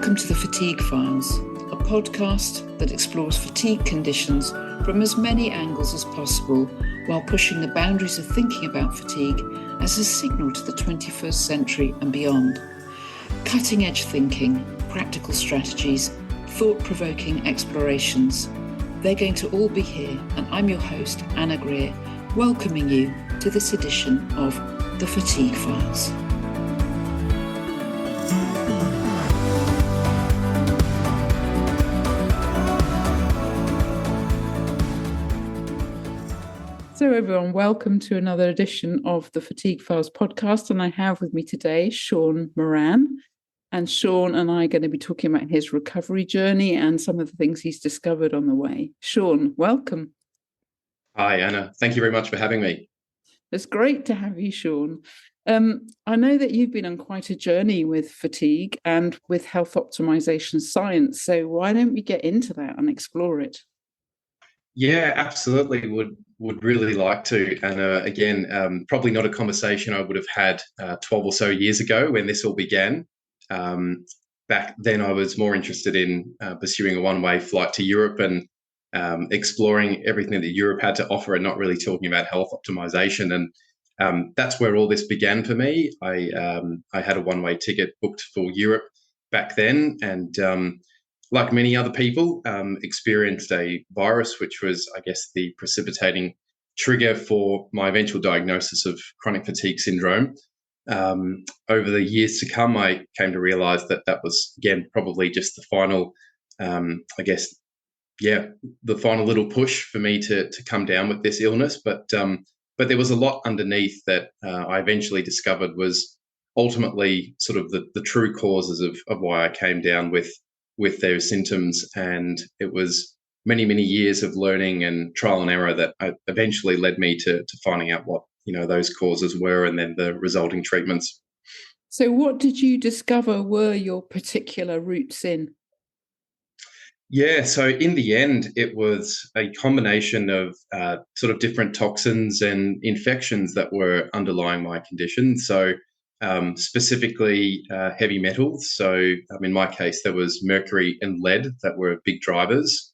Welcome to the Fatigue Files, a podcast that explores fatigue conditions from as many angles as possible while pushing the boundaries of thinking about fatigue as a signal to the 21st century and beyond. Cutting-edge thinking, practical strategies, thought-provoking explorations. They're going to all be here, and I'm your host, Anna Greer, welcoming you to this edition of the Fatigue Files. So everyone, welcome to another edition of the Fatigue Files podcast, and I have with me today Shaun Moran. And Shaun and I are going to be talking about his recovery journey and some of the things he's discovered on the way. Shaun, welcome. Hi, Anna. Thank you very much for having me. It's great to have you, Shaun. I know that you've been on quite a journey with fatigue and with health optimization science. So why don't we get into that and explore it? Yeah, absolutely. Would really like to. And again, probably not a conversation I would have had 12 or so years ago when this all began. Back then, I was more interested in pursuing a one-way flight to Europe and exploring everything that Europe had to offer and not really talking about health optimization. And that's where all this began for me. I had a one-way ticket booked for Europe back then, and like many other people, experienced a virus, which was, I guess, the precipitating trigger for my eventual diagnosis of chronic fatigue syndrome. Over the years to come, I came to realise that was, again, probably just the final, the final little push for me to come down with this illness. But there was a lot underneath that I eventually discovered was ultimately sort of the true causes of why I came down with those symptoms. And it was many, many years of learning and trial and error that eventually led me to finding out what, those causes were and then the resulting treatments. So what did you discover were your particular roots in? Yeah, so in the end, it was a combination of sort of different toxins and infections that were underlying my condition. So specifically heavy metals. So in my case, there was mercury and lead that were big drivers,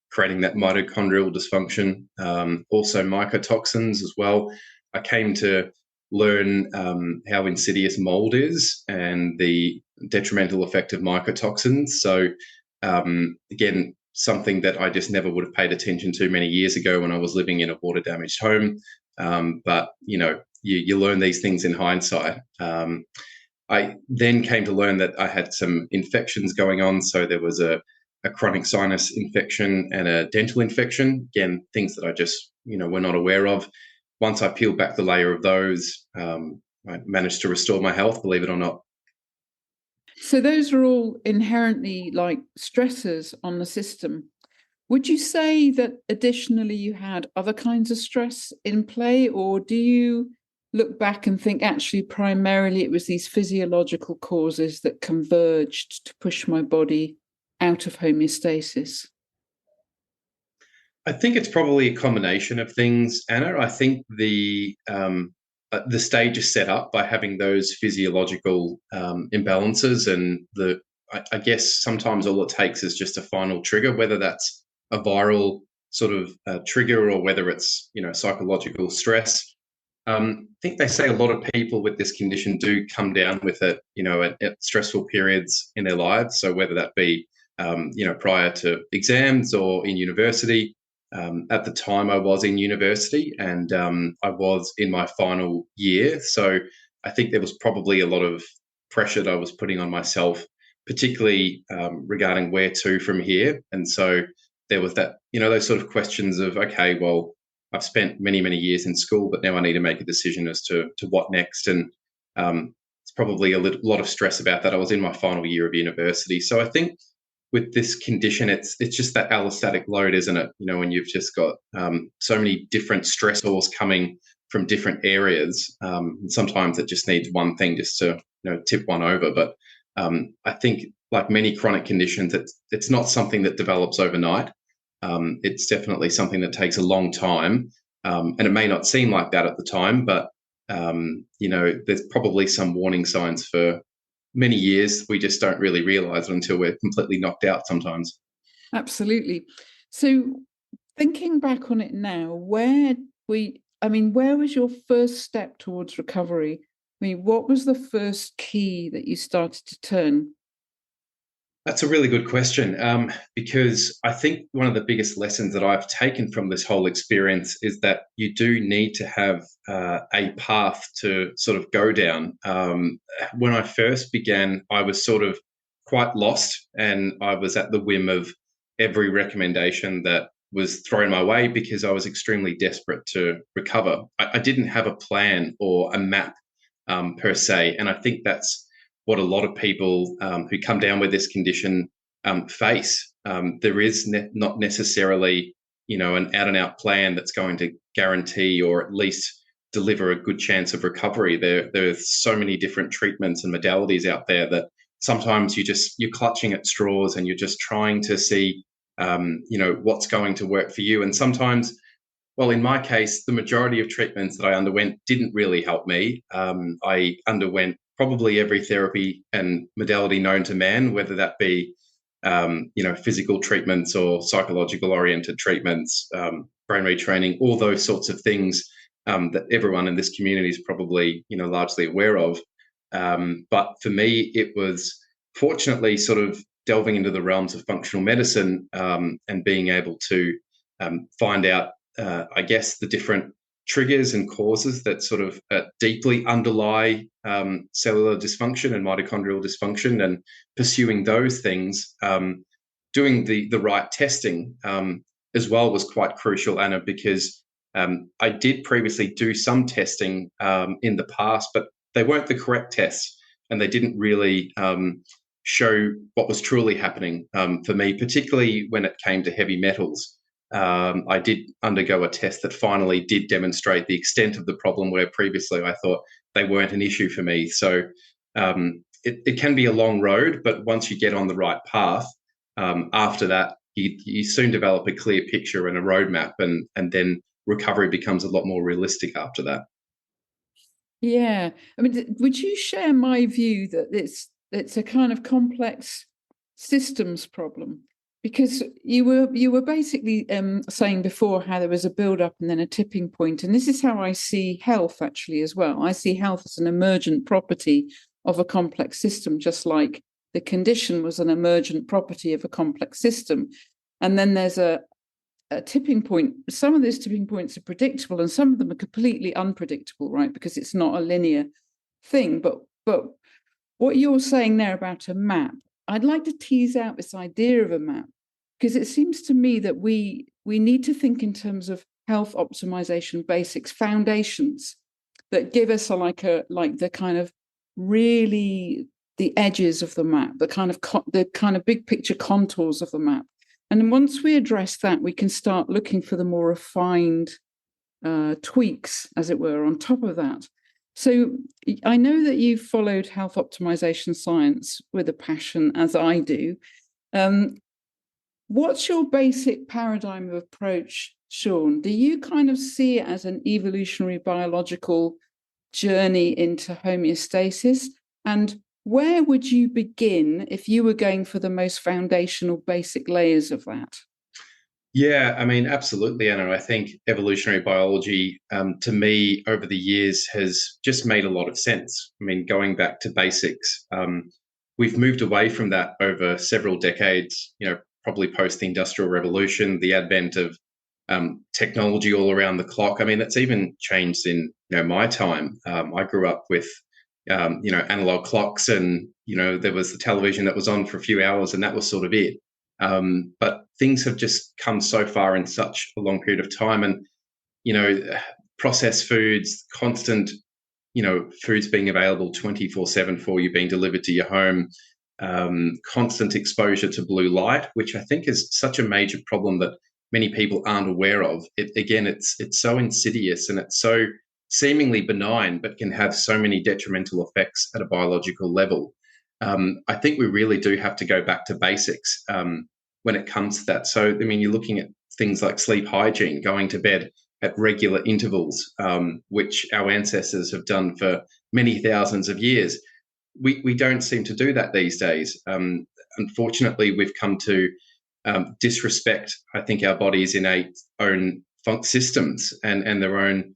creating that mitochondrial dysfunction. Also mycotoxins as well. I came to learn how insidious mold is and the detrimental effect of mycotoxins. So again, something that I just never would have paid attention to many years ago when I was living in a water-damaged home. But, you learn these things in hindsight. I then came to learn that I had some infections going on. So there was a chronic sinus infection and a dental infection. Again, things that I just, were not aware of. Once I peeled back the layer of those, I managed to restore my health, believe it or not. So those are all inherently like stressors on the system. Would you say that additionally you had other kinds of stress in play, or do you look back and think actually primarily it was these physiological causes that converged to push my body out of homeostasis? I think it's probably a combination of things, Anna. I think the stage is set up by having those physiological imbalances, and I guess sometimes all it takes is just a final trigger, whether that's a viral sort of trigger or whether it's psychological stress. I think they say a lot of people with this condition do come down with it, at stressful periods in their lives. So whether that be prior to exams or in university. At the time, I was in university and I was in my final year. So I think there was probably a lot of pressure that I was putting on myself, particularly regarding where to from here. And so there was that, those sort of questions of, okay, well, I've spent many, many years in school, but now I need to make a decision as to what next. And it's probably a lot of stress about that. I was in my final year of university. So I think with this condition, it's just that allostatic load, isn't it? When you've just got so many different stressors coming from different areas. And sometimes it just needs one thing just to tip one over. But I think, like many chronic conditions, it's not something that develops overnight. It's definitely something that takes a long time, and it may not seem like that at the time, but there's probably some warning signs for many years. We just don't really realise it until we're completely knocked out sometimes. Absolutely. So thinking back on it now, where was your first step towards recovery? I mean, what was the first key that you started to turn? That's a really good question, because I think one of the biggest lessons that I've taken from this whole experience is that you do need to have a path to sort of go down. When I first began, I was sort of quite lost, and I was at the whim of every recommendation that was thrown my way because I was extremely desperate to recover. I didn't have a plan or a map per se, and I think that's what a lot of people who come down with this condition face. There is not necessarily, an out-and-out plan that's going to guarantee or at least deliver a good chance of recovery. There are so many different treatments and modalities out there that sometimes you're clutching at straws and you're just trying to see, what's going to work for you. And sometimes, well, in my case, the majority of treatments that I underwent didn't really help me. I underwent probably every therapy and modality known to man, whether that be, physical treatments or psychological oriented treatments, brain retraining, all those sorts of things that everyone in this community is probably, largely aware of. But for me, it was fortunately sort of delving into the realms of functional medicine and being able to find out I guess, the different triggers and causes that sort of deeply underlie cellular dysfunction and mitochondrial dysfunction, and pursuing those things, doing the right testing as well was quite crucial, Anna, because I did previously do some testing in the past, but they weren't the correct tests, and they didn't really show what was truly happening for me, particularly when it came to heavy metals. I did undergo a test that finally did demonstrate the extent of the problem, where previously I thought they weren't an issue for me. So it can be a long road, but once you get on the right path, after that, you soon develop a clear picture and a roadmap, and then recovery becomes a lot more realistic after that. Yeah, I mean, would you share my view that it's a kind of complex systems problem? Because you were basically saying before how there was a build up and then a tipping point, and this is how I see health actually as well. I see health as an emergent property of a complex system, just like the condition was an emergent property of a complex system. And then there's a tipping point. Some of those tipping points are predictable, and some of them are completely unpredictable, right? Because it's not a linear thing. But what you're saying there about a map, I'd like to tease out this idea of a map, because it seems to me that we need to think in terms of health optimization basics, foundations that give us like the kind of really the edges of the map, the kind of big picture contours of the map. And then once we address that, we can start looking for the more refined tweaks, as it were, on top of that. So I know that you've followed health optimization science with a passion, as I do. What's your basic paradigm of approach, Shaun? Do you kind of see it as an evolutionary biological journey into homeostasis? And where would you begin if you were going for the most foundational basic layers of that? Yeah, I mean, absolutely, Anna. I think evolutionary biology, to me, over the years, has just made a lot of sense. I mean, going back to basics, we've moved away from that over several decades. Probably post the Industrial Revolution, the advent of technology all around the clock. I mean, it's even changed in my time. I grew up with analog clocks, and there was the television that was on for a few hours, and that was sort of it. But things have just come so far in such a long period of time, and processed foods, constant foods being available 24/7 for you, being delivered to your home, constant exposure to blue light, which I think is such a major problem that many people aren't aware of. It's so insidious, and it's so seemingly benign, but can have so many detrimental effects at a biological level. I think we really do have to go back to basics when it comes to that. So, I mean, you're looking at things like sleep hygiene, going to bed at regular intervals, which our ancestors have done for many thousands of years. we don't seem to do that these days. Unfortunately, we've come to disrespect, I think, our body's innate own systems and their own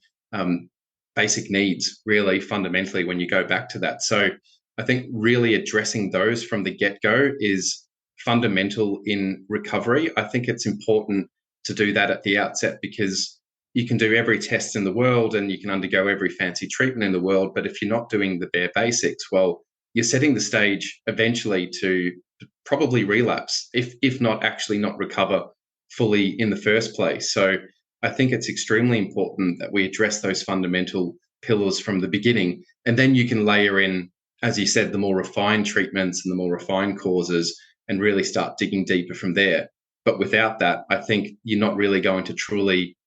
basic needs, really fundamentally, when you go back to that. So I think really addressing those from the get-go is fundamental in recovery. I think it's important to do that at the outset, because you can do every test in the world and you can undergo every fancy treatment in the world, but if you're not doing the bare basics, well, you're setting the stage eventually to probably relapse, if not actually not recover fully in the first place. So I think it's extremely important that we address those fundamental pillars from the beginning, and then you can layer in, as you said, the more refined treatments and the more refined causes, and really start digging deeper from there. But without that, I think you're not really going to truly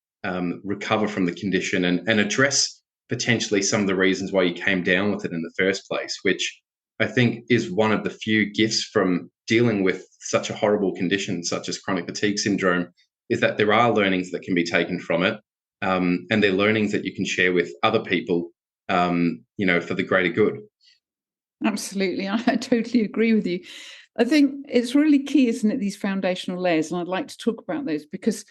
recover from the condition and address potentially some of the reasons why you came down with it in the first place, which I think is one of the few gifts from dealing with such a horrible condition such as chronic fatigue syndrome, is that there are learnings that can be taken from it, and they're learnings that you can share with other people, for the greater good. Absolutely. I totally agree with you. I think it's really key, isn't it, these foundational layers? And I'd like to talk about those because,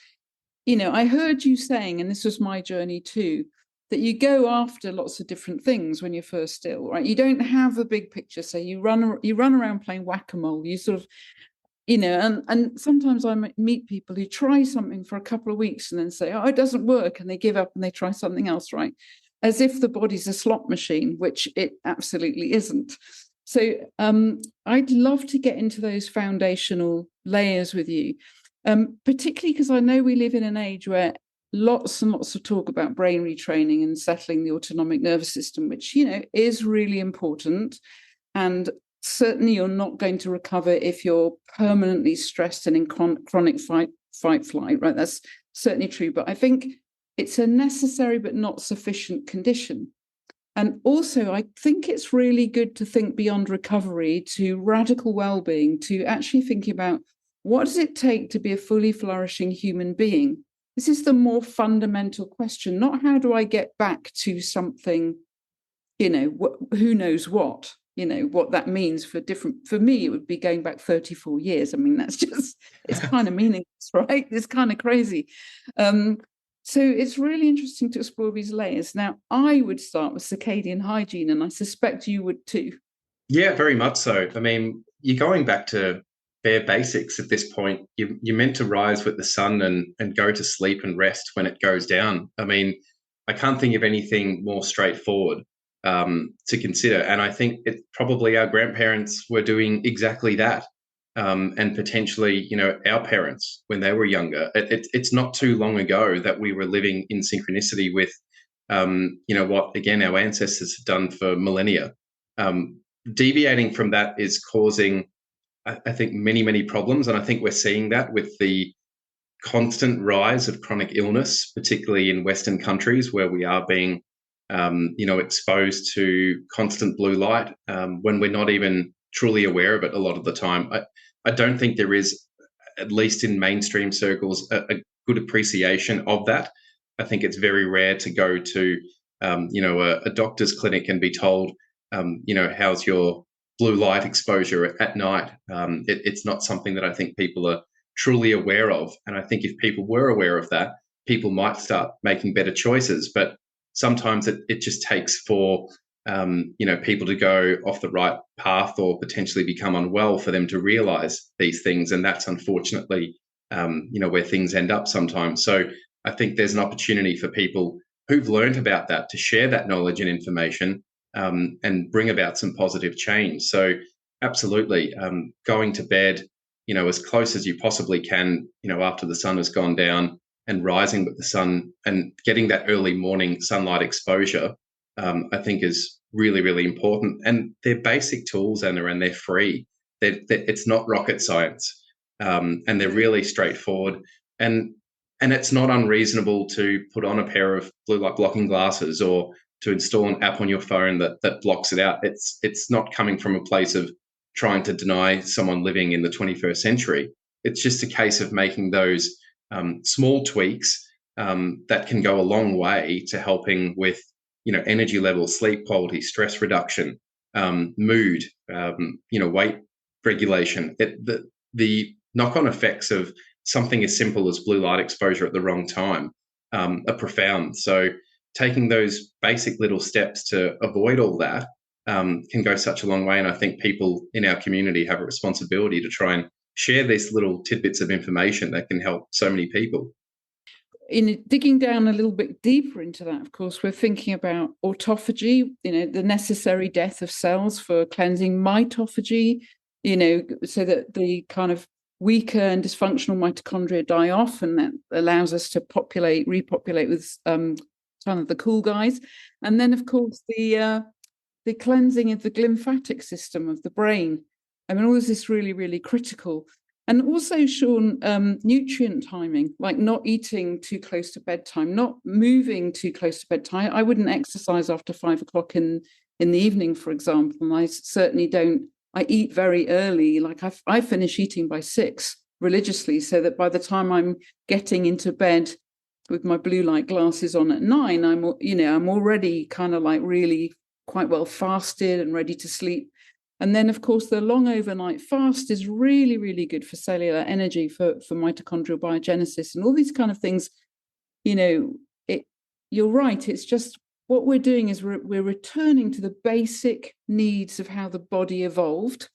I heard you saying, and this was my journey too, that you go after lots of different things when you're first ill, right? You don't have a big picture. So you run around playing whack-a-mole. You sort of, and sometimes I meet people who try something for a couple of weeks and then say, oh, it doesn't work. And they give up and they try something else, right? As if the body's a slot machine, which it absolutely isn't. So I'd love to get into those foundational layers with you, particularly because I know we live in an age where lots and lots of talk about brain retraining and settling the autonomic nervous system, which, is really important. And certainly you're not going to recover if you're permanently stressed and in chronic fight, flight, right? That's certainly true. But I think it's a necessary but not sufficient condition. And also, I think it's really good to think beyond recovery to radical well-being, to actually thinking about what does it take to be a fully flourishing human being? This is the more fundamental question, not how do I get back to something, who knows what, what that means for me, it would be going back 34 years. I mean, that's just, it's kind of meaningless, right? It's kind of crazy. So it's really interesting to explore these layers. Now, I would start with circadian hygiene, and I suspect you would too. Yeah, very much so. I mean, you're going back to bare basics at this point. You're meant to rise with the sun and go to sleep and rest when it goes down. I mean, I can't think of anything more straightforward to consider. And I think probably our grandparents were doing exactly that. And potentially, our parents when they were younger. It's not too long ago that we were living in synchronicity with, what, again, our ancestors have done for millennia. Deviating from that is causing, I think, many, many problems. And I think we're seeing that with the constant rise of chronic illness, particularly in Western countries where we are being, exposed to constant blue light when we're not even truly aware of it a lot of the time. I don't think there is, at least in mainstream circles, a good appreciation of that. I think it's very rare to go to, a doctor's clinic and be told, how's your blue light exposure at night? It's not something that I think people are truly aware of. And I think if people were aware of that, people might start making better choices. But sometimes it just takes for people to go off the right path or potentially become unwell for them to realize these things. And that's unfortunately, where things end up sometimes. So I think there's an opportunity for people who've learned about that to share that knowledge and information and bring about some positive change. So absolutely, going to bed, as close as you possibly can, after the sun has gone down, and rising with the sun and getting that early morning sunlight exposure, I think is really, really important. And they're basic tools, Anna, and they're free. It's not rocket science, and they're really straightforward. And it's not unreasonable to put on a pair of blue light blocking glasses or to install an app on your phone that blocks it out. It's not coming from a place of trying to deny someone living in the 21st century. It's just a case of making those small tweaks that can go a long way to helping with, energy levels, sleep quality, stress reduction, mood, weight regulation. The knock-on effects of something as simple as blue light exposure at the wrong time are profound. So taking those basic little steps to avoid all that can go such a long way. And I think people in our community have a responsibility to try and share these little tidbits of information that can help so many people. In digging down a little bit deeper into that, of course, we're thinking about autophagy, the necessary death of cells for cleansing, mitophagy, so that the kind of weaker and dysfunctional mitochondria die off, and that allows us to repopulate with kind of the cool guys. And then, of course, the cleansing of the glymphatic system of the brain. I mean, all this is really, really critical. And also, Shaun, nutrient timing, like not eating too close to bedtime, not moving too close to bedtime. I wouldn't exercise after 5 o'clock in the evening, for example. And I certainly don't. I eat very early. Like I finish eating by 6 religiously, so that by the time I'm getting into bed with my blue light glasses on at 9, I'm already kind of like really quite well fasted and ready to sleep. And then, of course, the long overnight fast is really, really good for cellular energy, for mitochondrial biogenesis and all these kind of things. You're right. It's just what we're doing is we're returning to the basic needs of how the body evolved.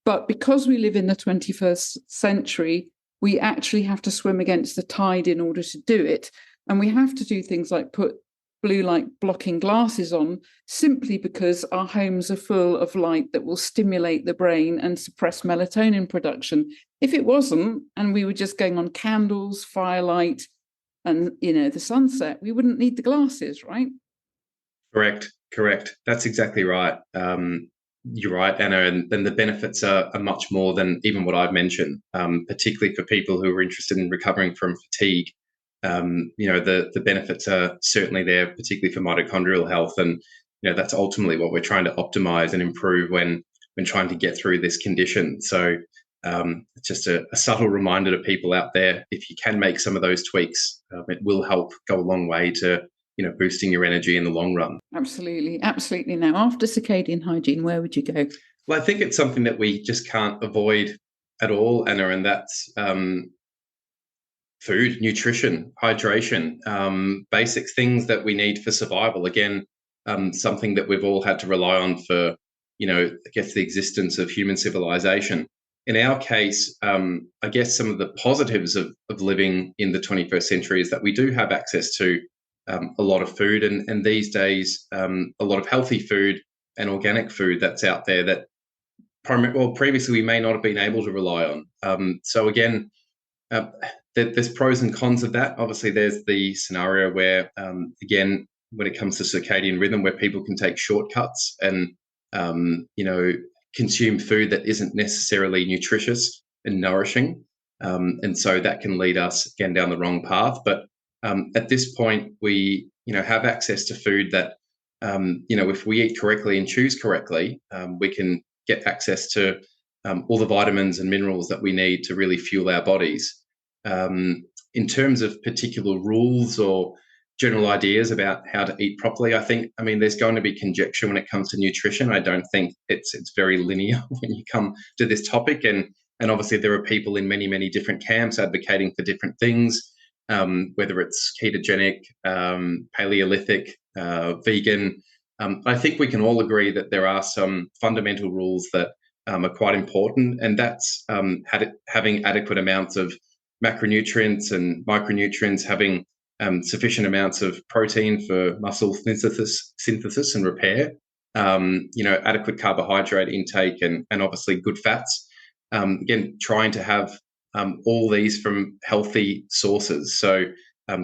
But because we live in the 21st century, we actually have to swim against the tide in order to do it. And we have to do things like put blue light blocking glasses on, simply because our homes are full of light that will stimulate the brain and suppress melatonin production. If it wasn't, and we were just going on candles, firelight, and the sunset, we wouldn't need the glasses, right? Correct. That's exactly right. You're right, Anna, and the benefits are much more than even what I've mentioned, particularly for people who are interested in recovering from fatigue. The benefits are certainly there, particularly for mitochondrial health. And, that's ultimately what we're trying to optimize and improve when trying to get through this condition. So it's just a subtle reminder to people out there, if you can make some of those tweaks, it will help go a long way to, boosting your energy in the long run. Absolutely. Now, after circadian hygiene, where would you go? Well, I think it's something that we just can't avoid at all, Anna, and that's food, nutrition, hydration, basic things that we need for survival. Again, something that we've all had to rely on for, I guess, the existence of human civilization. In our case, I guess some of the positives of living in the 21st century is that we do have access to a lot of food, and these days, a lot of healthy food and organic food that's out there that previously we may not have been able to rely on. So again, there's pros and cons of that. Obviously, there's the scenario where, again, when it comes to circadian rhythm, where people can take shortcuts and, consume food that isn't necessarily nutritious and nourishing. And so that can lead us, again, down the wrong path. But at this point, we, have access to food that, if we eat correctly and choose correctly, we can get access to all the vitamins and minerals that we need to really fuel our bodies. In terms of particular rules or general ideas about how to eat properly, there's going to be conjecture when it comes to nutrition. I don't think it's very linear when you come to this topic. And obviously there are people in many, many different camps advocating for different things, whether it's ketogenic, Paleolithic, vegan. I think we can all agree that there are some fundamental rules that are quite important, and that's having adequate amounts of macronutrients and micronutrients, having sufficient amounts of protein for muscle synthesis and repair, adequate carbohydrate intake, and obviously good fats. Again, trying to have all these from healthy sources. So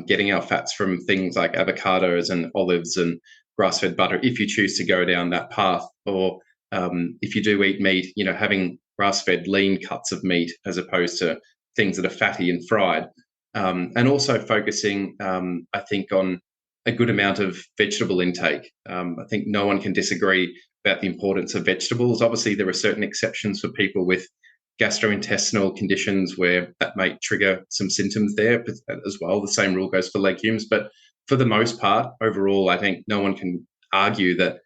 getting our fats from things like avocados and olives and grass-fed butter, if you choose to go down that path, or if you do eat meat, having grass-fed lean cuts of meat as opposed to things that are fatty and fried. And also focusing, I think, on a good amount of vegetable intake. I think no one can disagree about the importance of vegetables. Obviously, there are certain exceptions for people with gastrointestinal conditions where that may trigger some symptoms there as well. The same rule goes for legumes. But for the most part, overall, I think no one can argue that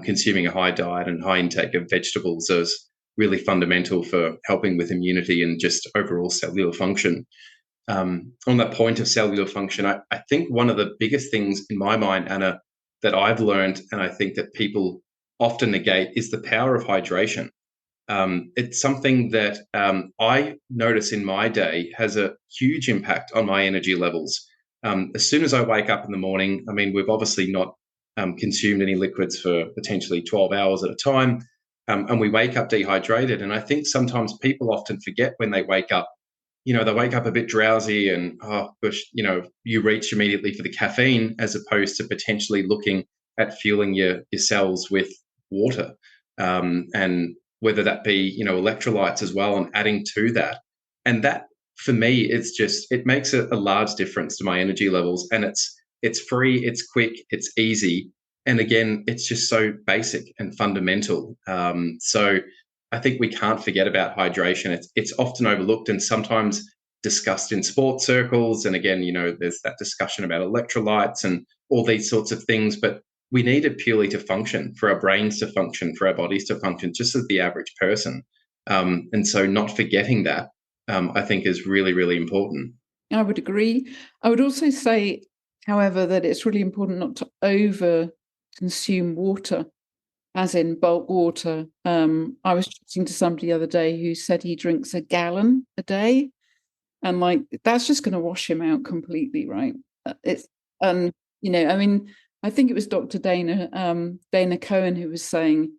consuming a high diet and high intake of vegetables is really fundamental for helping with immunity and just overall cellular function. On that point of cellular function, I think one of the biggest things in my mind, Anna, that I've learned, and I think that people often negate, is the power of hydration. It's something that I notice in my day has a huge impact on my energy levels. As soon as I wake up in the morning, I mean, we've obviously not consumed any liquids for potentially 12 hours at a time, and we wake up dehydrated. And I think sometimes people often forget when they wake up, they wake up a bit drowsy and, oh, gosh, you reach immediately for the caffeine as opposed to potentially looking at fueling your cells with water. And whether that be, electrolytes as well and adding to that. And that, for me, it makes a large difference to my energy levels. And it's free, it's quick, it's easy. And again, it's just so basic and fundamental. So I think we can't forget about hydration. It's often overlooked and sometimes discussed in sports circles. And again, there's that discussion about electrolytes and all these sorts of things. But we need it purely to function, for our brains to function, for our bodies to function, just as the average person. And so not forgetting that, I think, is really, really important. I would agree. I would also say, however, that it's really important not to over consume water, as in bulk water. I was talking to somebody the other day who said he drinks a gallon a day, and that's just going to wash him out completely, right? I think it was Dr. Dana Cohen who was saying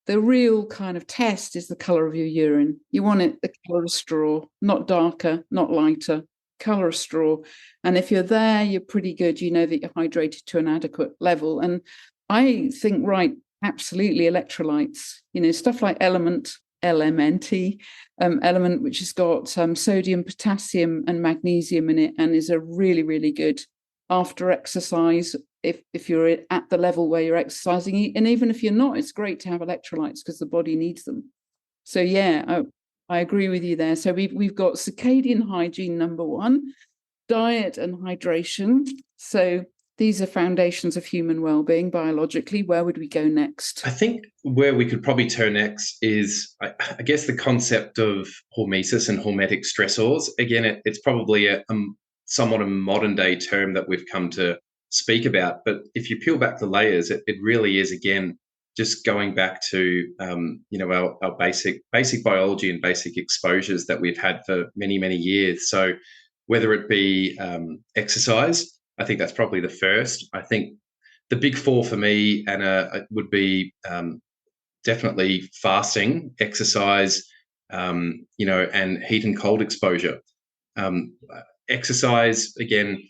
the real kind of test is the color of your urine. You want it the color of straw, not darker, not lighter, color of straw. And if you're there, you're pretty good. You know that you're hydrated to an adequate level. And I think, right, absolutely, electrolytes, stuff like Element, which has got sodium, potassium, and magnesium in it, and is a really, really good after exercise if you're at the level where you're exercising. And even if you're not, it's great to have electrolytes because the body needs them. So yeah, I agree with you there. So we've got circadian hygiene, number one, diet and hydration. So these are foundations of human well-being biologically. Where would we go next? I think where we could probably turn next is, I guess, the concept of hormesis and hormetic stressors. Again, it's probably somewhat a modern day term that we've come to speak about. But if you peel back the layers, it really is, again, just going back to our basic biology and basic exposures that we've had for many, many years. So whether it be exercise, I think that's probably the first. I think the big four for me, Anna, would be definitely fasting, exercise, and heat and cold exposure. Exercise, again,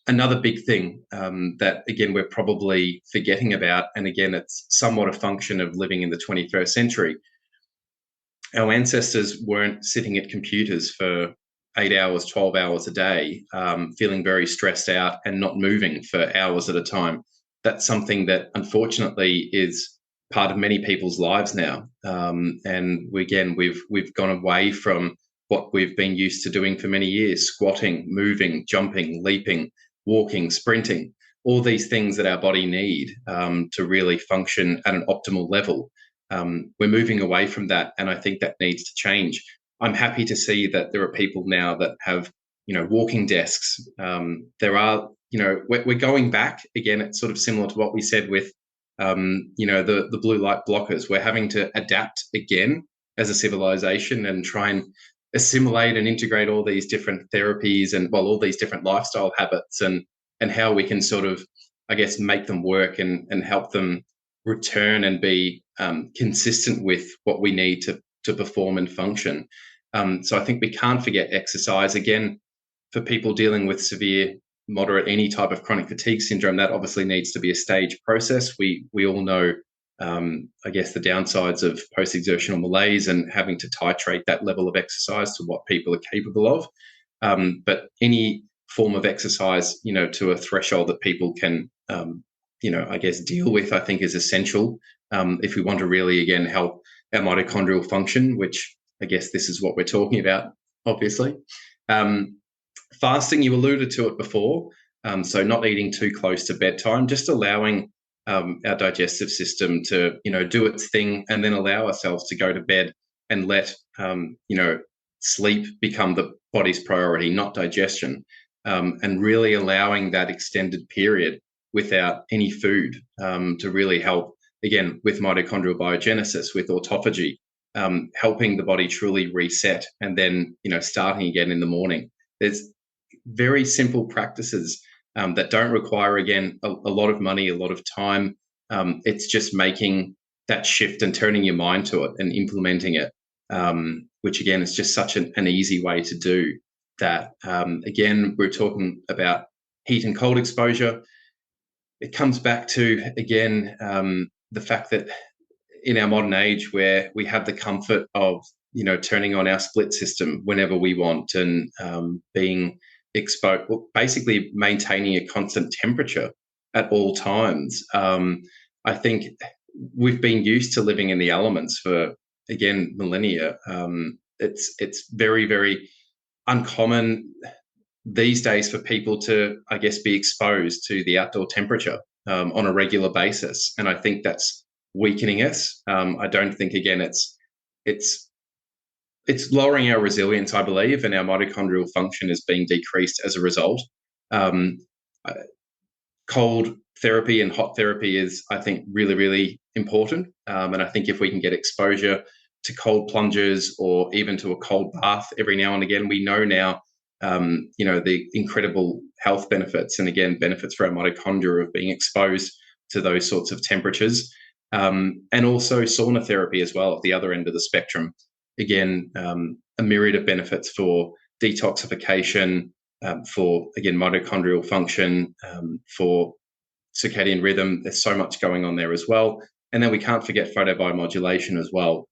another big thing that, again, we're probably forgetting about. And again, it's somewhat a function of living in the 21st century. Our ancestors weren't sitting at computers for 8 hours, 12 hours a day, feeling very stressed out and not moving for hours at a time. That's something that, unfortunately, is part of many people's lives now. And we've gone away from what we've been used to doing for many years: squatting, moving, jumping, leaping, walking, sprinting, all these things that our body need to really function at an optimal level. We're moving away from that, and I think that needs to change. I'm happy to see that there are people now that have, walking desks. There are, we're going back again. It's sort of similar to what we said with, the blue light blockers. We're having to adapt again as a civilization and try and assimilate and integrate all these different therapies and, all these different lifestyle habits and how we can sort of, I guess, make them work and help them return and be consistent with what we need to perform and function. So I think we can't forget exercise. Again, for people dealing with severe, moderate, any type of chronic fatigue syndrome, that obviously needs to be a staged process. We all know, I guess, the downsides of post-exertional malaise and having to titrate that level of exercise to what people are capable of. But any form of exercise, to a threshold that people can, I guess, deal with, I think is essential if we want to really, again, help our mitochondrial function, which I guess this is what we're talking about, obviously. Fasting, you alluded to it before, so not eating too close to bedtime, just allowing our digestive system to, do its thing, and then allow ourselves to go to bed and let, sleep become the body's priority, not digestion, and really allowing that extended period without any food to really help, again, with mitochondrial biogenesis, with autophagy, helping the body truly reset, and then, starting again in the morning. There's very simple practices that don't require, again, a lot of money, a lot of time. It's just making that shift and turning your mind to it and implementing it, which, again, is just such an easy way to do that. Again, we're talking about heat and cold exposure. It comes back to, again, the fact that in our modern age, where we have the comfort of, turning on our split system whenever we want, and being exposed, basically maintaining a constant temperature at all times. I think we've been used to living in the elements for, again, millennia. It's very, very uncommon these days for people to, I guess, be exposed to the outdoor temperature on a regular basis. And I think that's weakening us. I don't think, again, it's lowering our resilience, I believe, and our mitochondrial function is being decreased as a result. Cold therapy and hot therapy is, I think, really, really important. And I think if we can get exposure to cold plunges or even to a cold bath every now and again, we know now, the incredible health benefits and, again, benefits for our mitochondria of being exposed to those sorts of temperatures. And also sauna therapy as well at the other end of the spectrum. Again, a myriad of benefits for detoxification, for, again, mitochondrial function, for circadian rhythm. There's so much going on there as well. And then we can't forget photobiomodulation as well,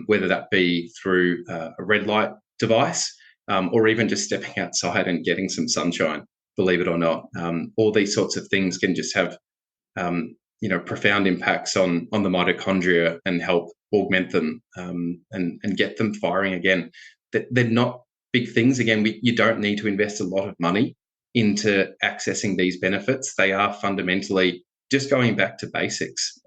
whether that be through a red light device or even just stepping outside and getting some sunshine, believe it or not. All these sorts of things can just have profound impacts on the mitochondria and help augment them and get them firing again. They're not big things. Again, you don't need to invest a lot of money into accessing these benefits. They are fundamentally just going back to basics,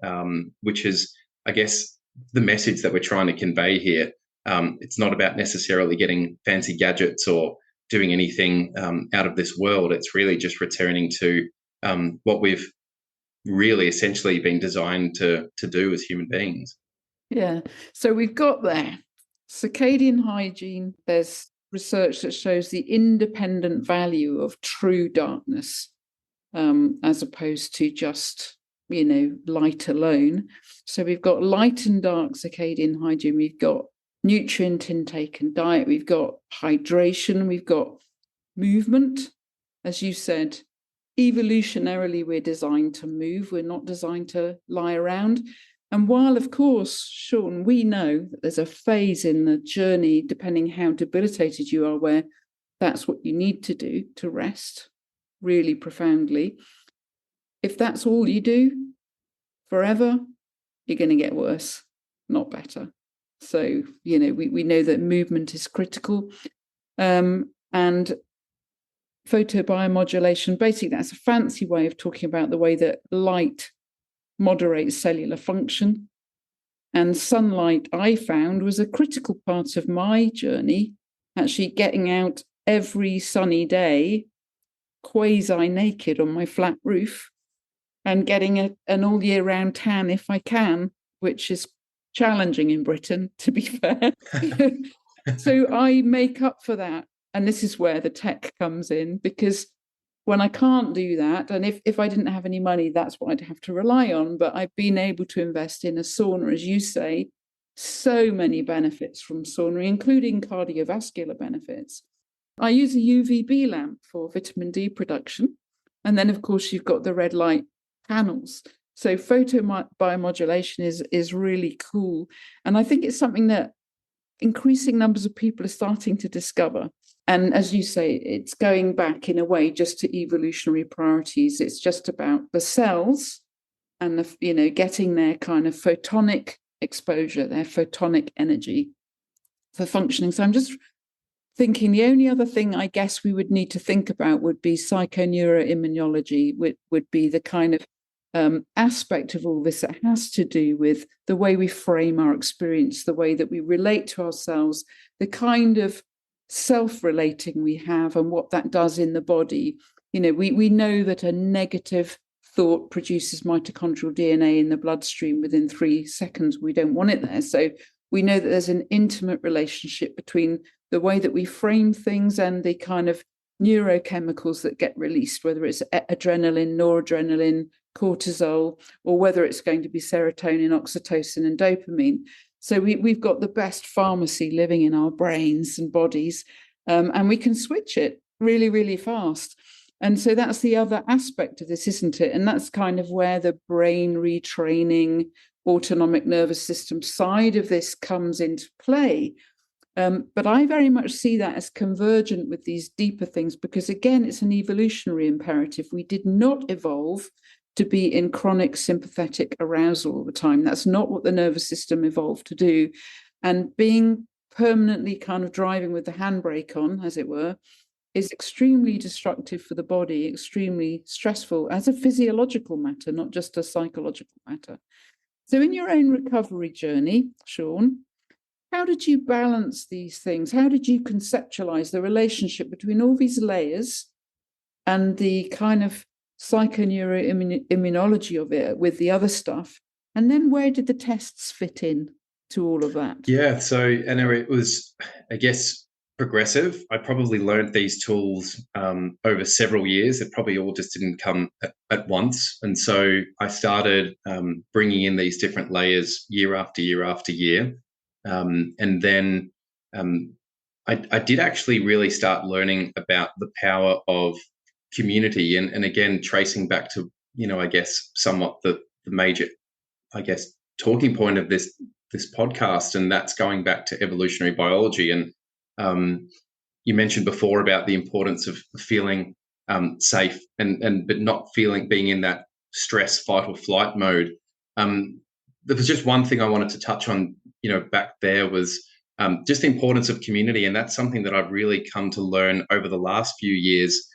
which is, I guess, the message that we're trying to convey here. It's not about necessarily getting fancy gadgets or doing anything out of this world. It's really just returning to what we've really essentially been designed to do as human beings. Yeah. So we've got there circadian hygiene. There's research that shows the independent value of true darkness as opposed to just, light alone. So we've got light and dark circadian hygiene. We've got nutrient intake and diet. We've got hydration. We've got movement. As you said, evolutionarily, we're designed to move. We're not designed to lie around. And while, of course, Shaun, we know that there's a phase in the journey, depending how debilitated you are, where that's what you need to do to rest really profoundly. If that's all you do forever, you're going to get worse, not better. So, we know that movement is critical. And photobiomodulation, basically, that's a fancy way of talking about the way that light moderates cellular function. And sunlight, I found, was a critical part of my journey, actually getting out every sunny day, quasi-naked on my flat roof, and getting an all-year-round tan if I can, which is challenging in Britain, to be fair. So I make up for that. And this is where the tech comes in, because when I can't do that, and if I didn't have any money, that's what I'd have to rely on. But I've been able to invest in a sauna, as you say, so many benefits from sauna, including cardiovascular benefits. I use a UVB lamp for vitamin D production. And then, of course, you've got the red light panels. So photobiomodulation is really cool. And I think it's something that increasing numbers of people are starting to discover. And as you say, it's going back in a way just to evolutionary priorities. It's just about the cells and getting their kind of photonic exposure, their photonic energy for functioning. So I'm just thinking the only other thing I guess we would need to think about would be psychoneuroimmunology, would be the kind of aspect of all this that has to do with the way we frame our experience, the way that we relate to ourselves, the kind of self-relating we have and what that does in the body. We know that a negative thought produces mitochondrial DNA in the bloodstream within 3 seconds. We don't want it there. So we know that there's an intimate relationship between the way that we frame things and the kind of neurochemicals that get released, whether it's adrenaline, noradrenaline, cortisol, or whether it's going to be serotonin, oxytocin, and dopamine. So we've got the best pharmacy living in our brains and bodies, and we can switch it really, really fast. And so that's the other aspect of this, isn't it? And that's kind of where the brain retraining, autonomic nervous system side of this comes into play. But I very much see that as convergent with these deeper things, because again, it's an evolutionary imperative. We did not evolve to be in chronic sympathetic arousal all the time. That's not what the nervous system evolved to do. And being permanently kind of driving with the handbrake on, as it were, is extremely destructive for the body, extremely stressful as a physiological matter, not just a psychological matter. So in your own recovery journey, Shaun, how did you balance these things? How did you conceptualize the relationship between all these layers and the kind of psychoneuroimmunology of it with the other stuff? And then where did the tests fit in to all of that? Yeah, so Anna, it was, I guess, progressive. I probably learned these tools over several years. It probably all just didn't come at once. And so I started bringing in these different layers year after year after year. And then I did actually really start learning about the power of community, and again, tracing back to, I guess, somewhat the major, I guess, talking point of this podcast, and that's going back to evolutionary biology. And you mentioned before about the importance of feeling safe and but not being in that stress, fight or flight mode. There was just one thing I wanted to touch on, back there was just the importance of community, and that's something that I've really come to learn over the last few years,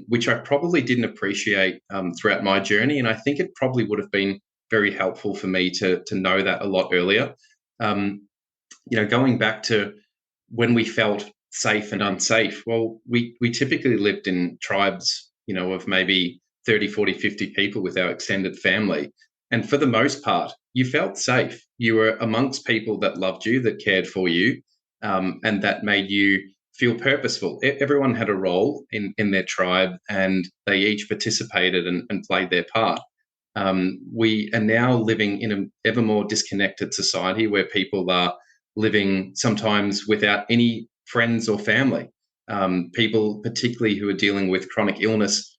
which I probably didn't appreciate throughout my journey, and I think it probably would have been very helpful for me to know that a lot earlier. Going back to when we felt safe and unsafe, well, we typically lived in tribes, of maybe 30, 40, 50 people with our extended family. And for the most part, you felt safe. You were amongst people that loved you, that cared for you, and that made you feel purposeful. Everyone had a role in their tribe, and they each participated and played their part. We are now living in an ever more disconnected society where people are living sometimes without any friends or family. People, particularly who are dealing with chronic illness,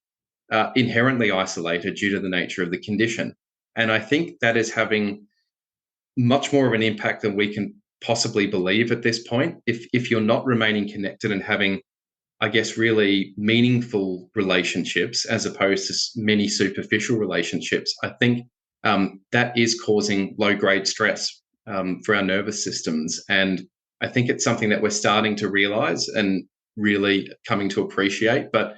are inherently isolated due to the nature of the condition. And I think that is having much more of an impact than we can possibly believe at this point. If you're not remaining connected and having, I guess, really meaningful relationships as opposed to many superficial relationships, I think that is causing low-grade stress for our nervous systems. And I think it's something that we're starting to realize and really coming to appreciate. But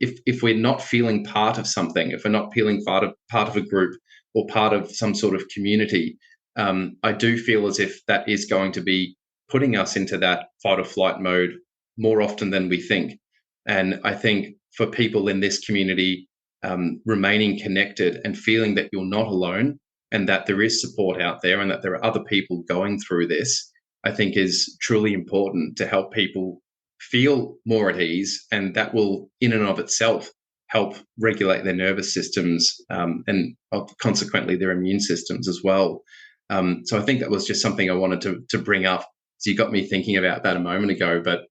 if we're not feeling part of something, if we're not feeling part of a group or part of some sort of community, I do feel as if that is going to be putting us into that fight or flight mode more often than we think. And I think for people in this community, remaining connected and feeling that you're not alone and that there is support out there and that there are other people going through this, I think is truly important to help people feel more at ease. And that will, in and of itself, help regulate their nervous systems and consequently their immune systems as well. So I think that was just something I wanted to bring up. So you got me thinking about that a moment ago, but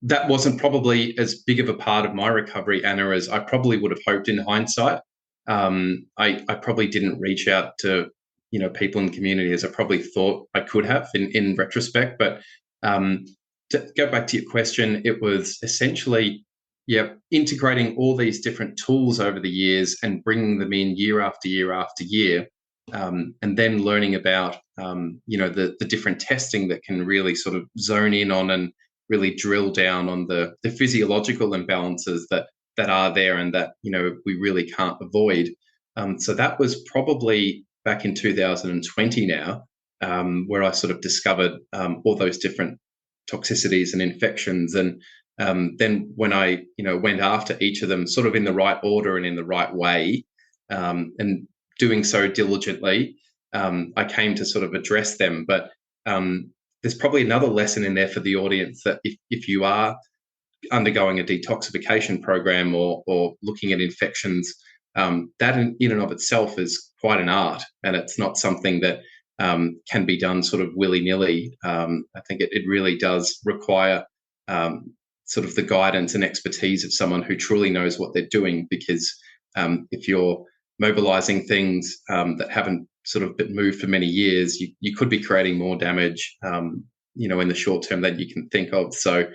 that wasn't probably as big of a part of my recovery, Anna, as I probably would have hoped in hindsight. I probably didn't reach out to people in the community as I probably thought I could have in retrospect. But to go back to your question, it was essentially integrating all these different tools over the years and bringing them in year after year after year, and then learning about the different testing that can really sort of zone in on and really drill down on the physiological imbalances that that are there and that, we really can't avoid. So that was probably back in 2020 now, where I sort of discovered all those different toxicities and infections. And then when I, went after each of them sort of in the right order and in the right way, and doing so diligently, I came to sort of address them. But there's probably another lesson in there for the audience, that if you are undergoing a detoxification program or looking at infections, that in and of itself is quite an art, and it's not something that can be done sort of willy-nilly. I think it really does require sort of the guidance and expertise of someone who truly knows what they're doing, because if you're mobilizing things that haven't sort of been moved for many years, you could be creating more damage, in the short term than you can think of. So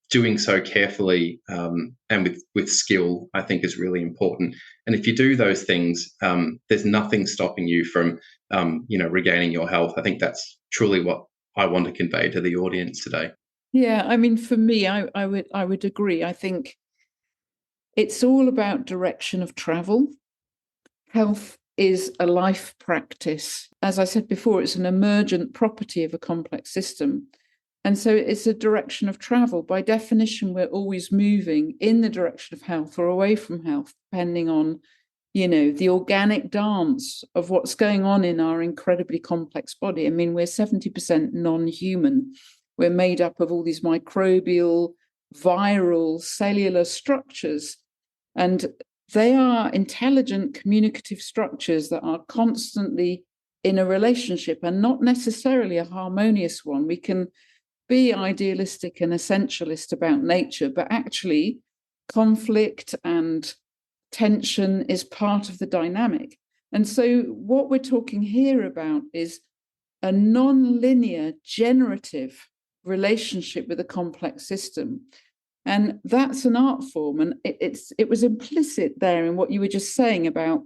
doing so carefully and with skill, I think, is really important. And if you do those things, there's nothing stopping you from, regaining your health. I think that's truly what I want to convey to the audience today. Yeah, I mean, for me, I would agree. I think it's all about direction of travel. Health is a life practice. As I said before, it's an emergent property of a complex system. And so it's a direction of travel. By definition, we're always moving in the direction of health or away from health, depending on, the organic dance of what's going on in our incredibly complex body. I mean, we're 70% non-human. We're made up of all these microbial, viral, cellular structures. And they are intelligent communicative structures that are constantly in a relationship, and not necessarily a harmonious one. We can be idealistic and essentialist about nature, but actually conflict and tension is part of the dynamic. And so what we're talking here about is a non-linear generative relationship with a complex system. And that's an art form. And it was implicit there in what you were just saying about,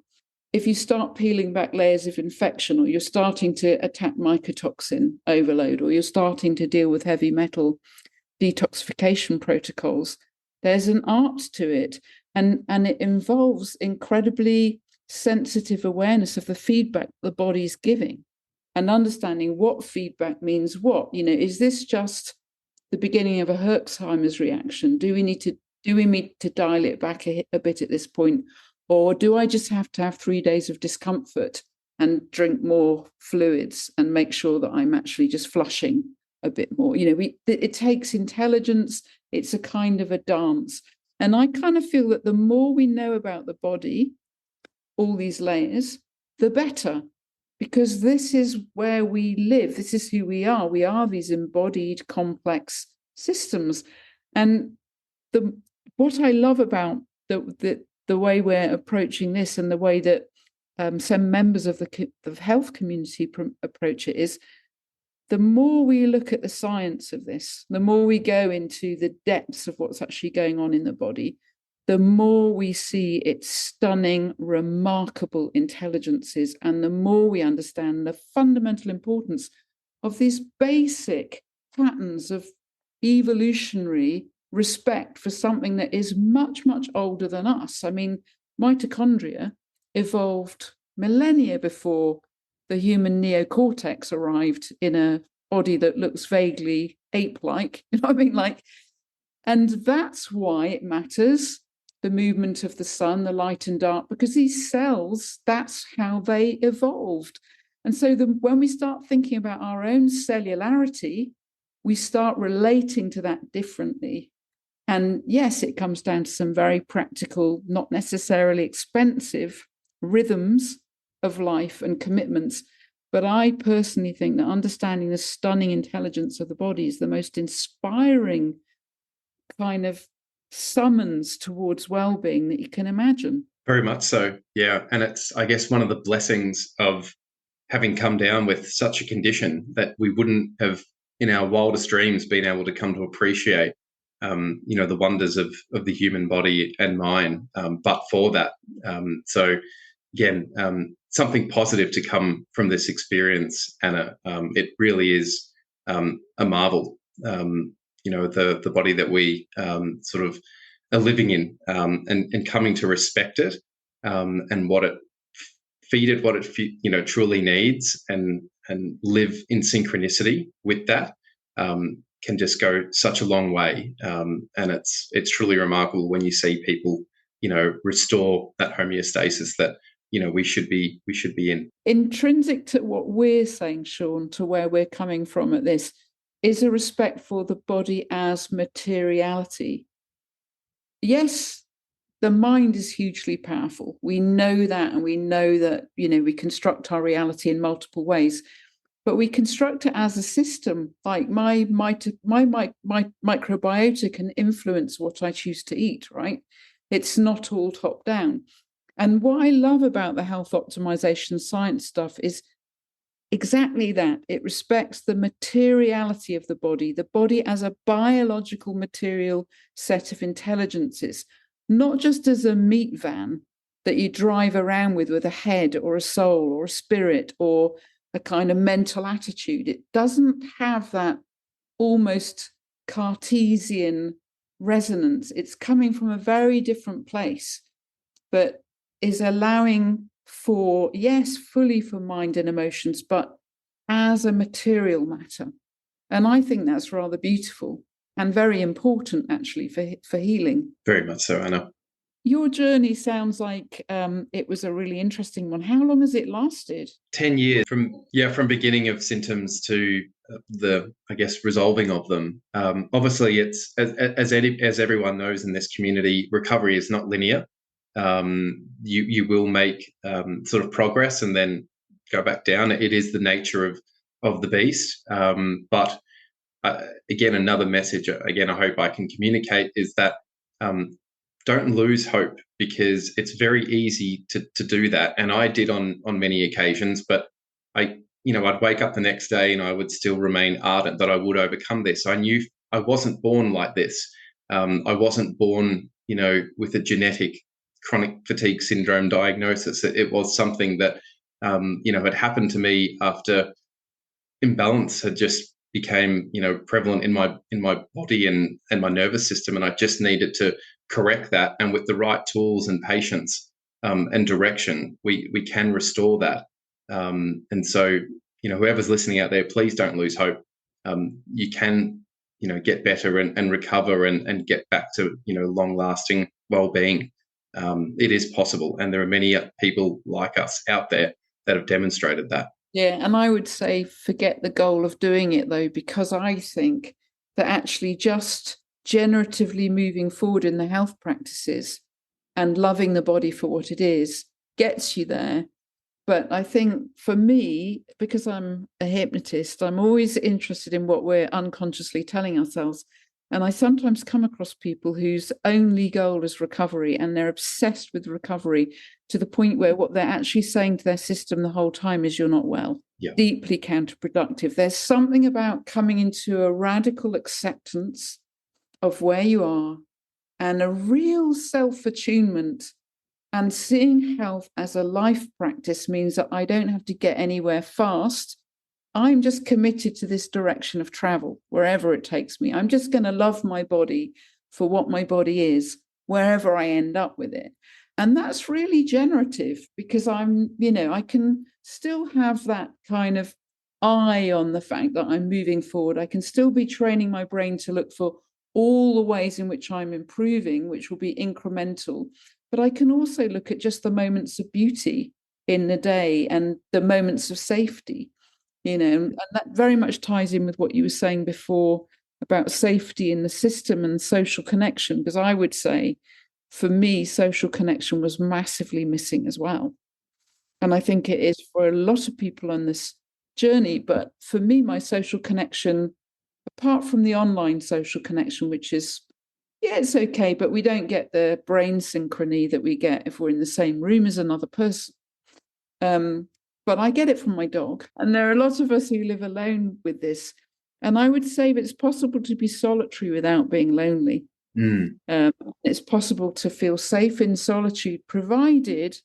if you start peeling back layers of infection, or you're starting to attack mycotoxin overload, or you're starting to deal with heavy metal detoxification protocols, there's an art to it. And it involves incredibly sensitive awareness of the feedback the body's giving, and understanding what feedback means what. Is this just the beginning of a Herxheimer's reaction? Do we need to dial it back a bit at this point? Or do I just have to have 3 days of discomfort and drink more fluids and make sure that I'm actually just flushing a bit more? It takes intelligence. It's a kind of a dance. And I kind of feel that the more we know about the body, all these layers, the better. Because this is where we live. This is who we are. We are these embodied, complex systems. And what I love about the way we're approaching this, and the way that some members of the health community approach it, is the more we look at the science of this, the more we go into the depths of what's actually going on in the body, the more we see its stunning, remarkable intelligences, and the more we understand the fundamental importance of these basic patterns of evolutionary respect for something that is much, much older than us. I mean, mitochondria evolved millennia before the human neocortex arrived in a body that looks vaguely ape-like. You know what I mean? And that's why it matters, the movement of the sun, the light and dark, because these cells, that's how they evolved. And so when we start thinking about our own cellularity, we start relating to that differently. And yes, it comes down to some very practical, not necessarily expensive rhythms of life and commitments. But I personally think that understanding the stunning intelligence of the body is the most inspiring kind of summons towards well-being that you can imagine. Very much so, yeah. And it's, I guess, one of the blessings of having come down with such a condition that we wouldn't have, in our wildest dreams, been able to come to appreciate, the wonders of the human body and mind, but for that. So again, something positive to come from this experience, Anna. It really is a marvel. The body that we sort of are living in, and coming to respect it, and feed it what it truly needs, and live in synchronicity with that, can just go such a long way. And it's truly remarkable when you see people, restore that homeostasis that we should be in. Intrinsic to what we're saying, Shaun, to where we're coming from at this, is a respect for the body as materiality. Yes, the mind is hugely powerful. We know that, and we know that, we construct our reality in multiple ways, but we construct it as a system. Like my microbiota can influence what I choose to eat, right? It's not all top down. And what I love about the health optimization science stuff is exactly that. It respects the materiality of the body as a biological material set of intelligences, not just as a meat van that you drive around with a head or a soul or a spirit or a kind of mental attitude. It doesn't have that almost Cartesian resonance. It's coming from a very different place, but is allowing for, yes, fully for mind and emotions, but as a material matter. And I think that's rather beautiful and very important, actually, for healing. Very much so, Anna. Your journey sounds like it was a really interesting one. How long has it lasted? 10 years from beginning of symptoms to the, I guess, resolving of them. Obviously, it's as everyone knows in this community, recovery is not linear. You will make sort of progress and then go back down. It is the nature of the beast. But again, another message, again, I hope I can communicate is that don't lose hope, because it's very easy to do that. And I did on many occasions, but I'd wake up the next day and I would still remain ardent that I would overcome this. I knew I wasn't born like this. I wasn't born, with a genetic chronic fatigue syndrome diagnosis. It was something that, had happened to me after imbalance had just became, prevalent in my body and my nervous system. And I just needed to correct that. And with the right tools and patience, and direction, we can restore that. And so, whoever's listening out there, please don't lose hope. You can, get better and recover and get back to, long lasting well-being. It is possible. And there are many people like us out there that have demonstrated that. Yeah, and I would say forget the goal of doing it, though, because I think that actually just generatively moving forward in the health practices and loving the body for what it is gets you there. But I think for me, because I'm a hypnotist, I'm always interested in what we're unconsciously telling ourselves. And I sometimes come across people whose only goal is recovery, and they're obsessed with recovery to the point where what they're actually saying to their system the whole time is, you're not well. Yeah. Deeply counterproductive. There's something about coming into a radical acceptance of where you are and a real self-attunement, and seeing health as a life practice means that I don't have to get anywhere fast. I'm just committed to this direction of travel, wherever it takes me. I'm just going to love my body for what my body is, wherever I end up with it. And that's really generative, because I can still have that kind of eye on the fact that I'm moving forward. I can still be training my brain to look for all the ways in which I'm improving, which will be incremental. But I can also look at just the moments of beauty in the day and the moments of safety. And that very much ties in with what you were saying before about safety in the system and social connection, because I would say, for me, social connection was massively missing as well. And I think it is for a lot of people on this journey. But for me, my social connection, apart from the online social connection, which is, yeah, it's okay, but we don't get the brain synchrony that we get if we're in the same room as another person. But I get it from my dog. And there are a lot of us who live alone with this. And I would say that it's possible to be solitary without being lonely. It's possible to feel safe in solitude, provided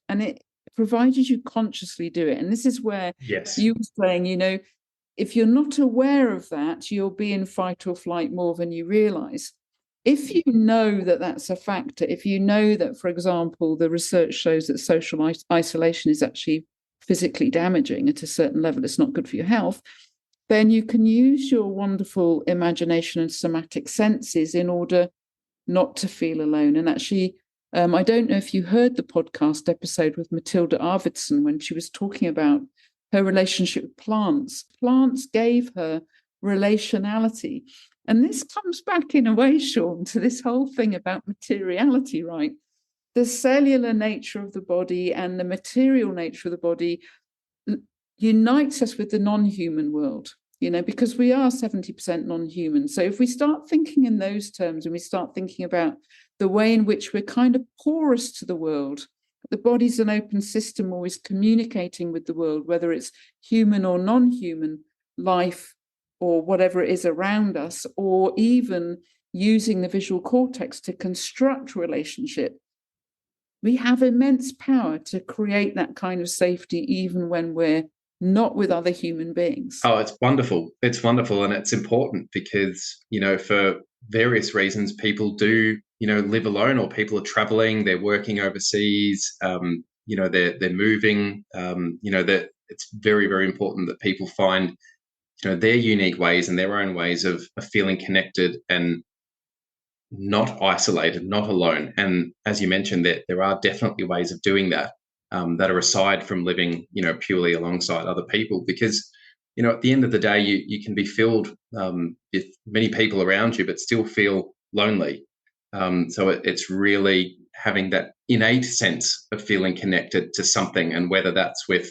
you consciously do it. And this is where you were saying, if you're not aware of that, you'll be in fight or flight more than you realize. if you know that that's a factor, if you know that, for example, the research shows that social isolation is actually physically damaging at a certain level, it's not good for your health, then you can use your wonderful imagination and somatic senses in order not to feel alone. And actually, I don't know if you heard the podcast episode with Matilda Arvidsson when she was talking about her relationship with plants. Plants gave her relationality. And this comes back in a way, Shaun, to this whole thing about materiality, right? The cellular nature of the body and the material nature of the body unites us with the non-human world, because we are 70% non-human. So if we start thinking in those terms and we start thinking about the way in which we're kind of porous to the world, the body's an open system always communicating with the world, whether it's human or non-human life or whatever it is around us, or even using the visual cortex to construct relationship. We have immense power to create that kind of safety, even when we're not with other human beings. Oh, it's wonderful. It's wonderful. And it's important because, for various reasons, people do, live alone, or people are traveling, they're working overseas, they're moving, that it's very, very important that people find, their unique ways and their own ways of feeling connected and not isolated, not alone. And as you mentioned, there are definitely ways of doing that that are aside from living, purely alongside other people. Because, at the end of the day, you can be filled with many people around you, but still feel lonely. So it's really having that innate sense of feeling connected to something, and whether that's with,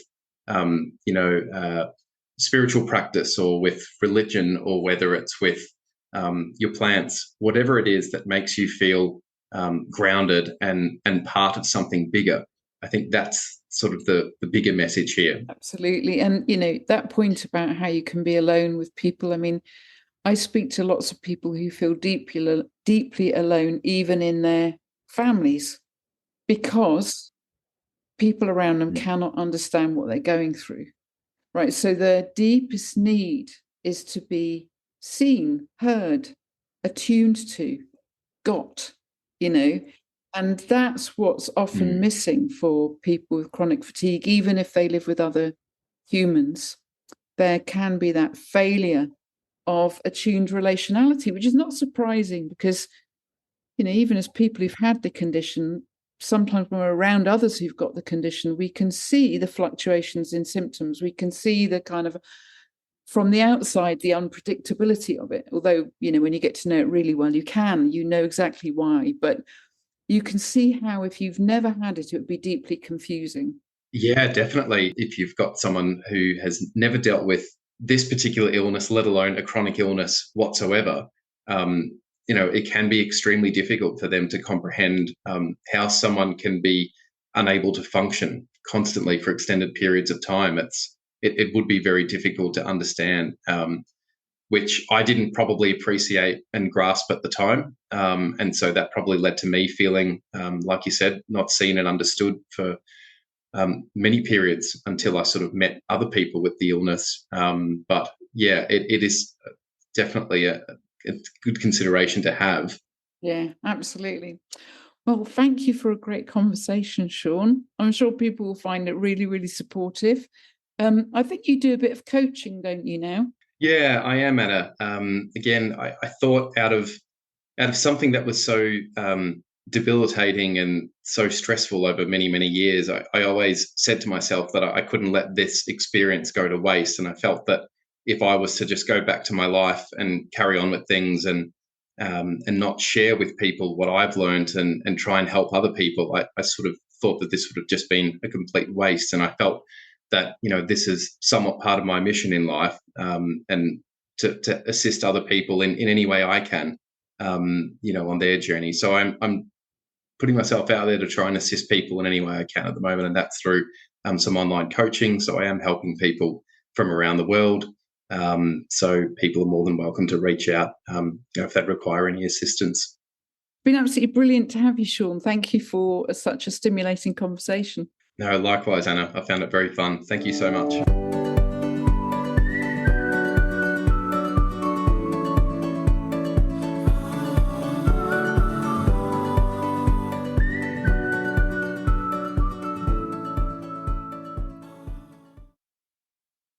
spiritual practice, or with religion, or whether it's with your plants, whatever it is that makes you feel grounded and part of something bigger. I think that's sort of the bigger message here. Absolutely. And, that point about how you can be alone with people, I mean, I speak to lots of people who feel deeply alone, even in their families, because people around them cannot understand what they're going through. Right. So their deepest need is to be seen, heard, attuned to, got, and that's what's often missing for people with chronic fatigue. Even if they live with other humans, there can be that failure of attuned relationality, which is not surprising because, even as people who've had the condition, sometimes when we're around others who've got the condition, we can see the fluctuations in symptoms. We can see the kind of, from the outside, the unpredictability of it. Although, when you get to know it really well, you know exactly why. But you can see how if you've never had it, it would be deeply confusing. Yeah, definitely. If you've got someone who has never dealt with this particular illness, let alone a chronic illness whatsoever, it can be extremely difficult for them to comprehend how someone can be unable to function constantly for extended periods of time. It would be very difficult to understand, which I didn't probably appreciate and grasp at the time. And so that probably led to me feeling, like you said, not seen and understood for many periods until I sort of met other people with the illness. But yeah, it is definitely a good consideration to have. Yeah, absolutely. Well, thank you for a great conversation, Shaun. I'm sure people will find it really, really supportive. I think you do a bit of coaching, don't you now? Yeah, I am, Anna. Again, I thought out of something that was so debilitating and so stressful over many, many years, I always said to myself that I couldn't let this experience go to waste. And I felt that if I was to just go back to my life and carry on with things and not share with people what I've learned and try and help other people, I sort of thought that this would have just been a complete waste. And I felt that, this is somewhat part of my mission in life, and to assist other people in any way I can, on their journey. So I'm putting myself out there to try and assist people in any way I can at the moment, and that's through some online coaching. So I am helping people from around the world. So people are more than welcome to reach out, if they require any assistance. It's been absolutely brilliant to have you, Shaun. Thank you for such a stimulating conversation. No, likewise, Anna. I found it very fun. Thank you so much.